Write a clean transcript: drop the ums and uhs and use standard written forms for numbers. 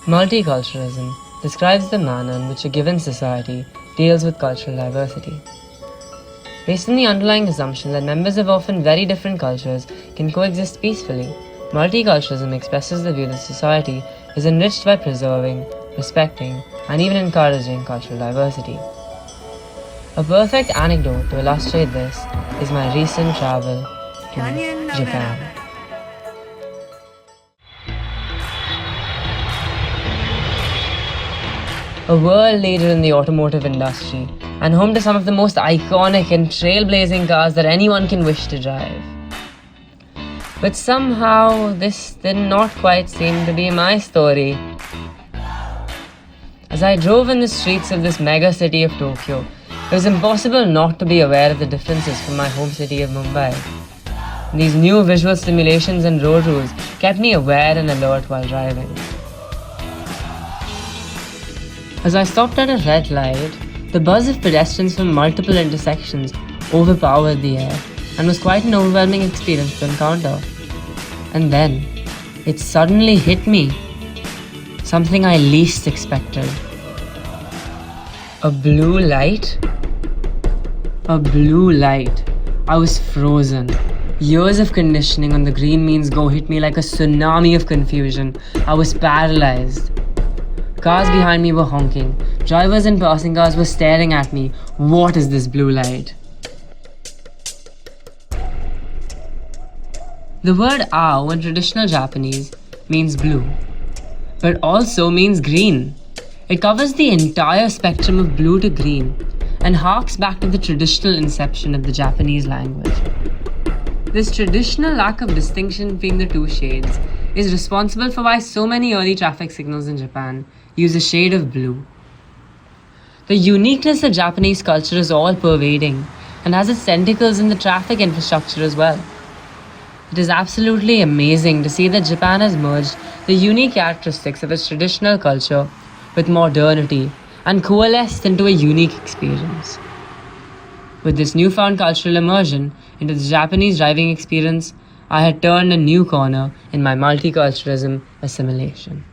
Multiculturalism describes the manner in which a given society deals with cultural diversity. Based on the underlying assumption that members of often very different cultures can coexist peacefully, multiculturalism expresses the view that society is enriched by preserving, respecting, and even encouraging cultural diversity. A perfect anecdote to illustrate this is my recent travel to Japan. A world leader in the automotive industry, and home to some of the most iconic and trailblazing cars that anyone can wish to drive. But somehow, this did not quite seem to be my story. As I drove in the streets of this mega city of Tokyo, it was impossible not to be aware of the differences from my home city of Mumbai. These new visual stimulations and road rules kept me aware and alert while driving. As I stopped at a red light, the buzz of pedestrians from multiple intersections overpowered the air and was quite an overwhelming experience to encounter. And then, it suddenly hit me. Something I least expected. A blue light? A blue light. I was frozen. Years of conditioning on the green means go hit me like a tsunami of confusion. I was paralyzed. Cars behind me were honking. Drivers and passing cars were staring at me. What is this blue light? The word ao in traditional Japanese means blue, but also means green. It covers the entire spectrum of blue to green and harks back to the traditional inception of the Japanese language. This traditional lack of distinction between the two shades is responsible for why so many early traffic signals in Japan use a shade of blue. The uniqueness of Japanese culture is all-pervading and has its tentacles in the traffic infrastructure as well. It is absolutely amazing to see that Japan has merged the unique characteristics of its traditional culture with modernity and coalesced into a unique experience. With this newfound cultural immersion into the Japanese driving experience, I had turned a new corner in my multiculturalism assimilation.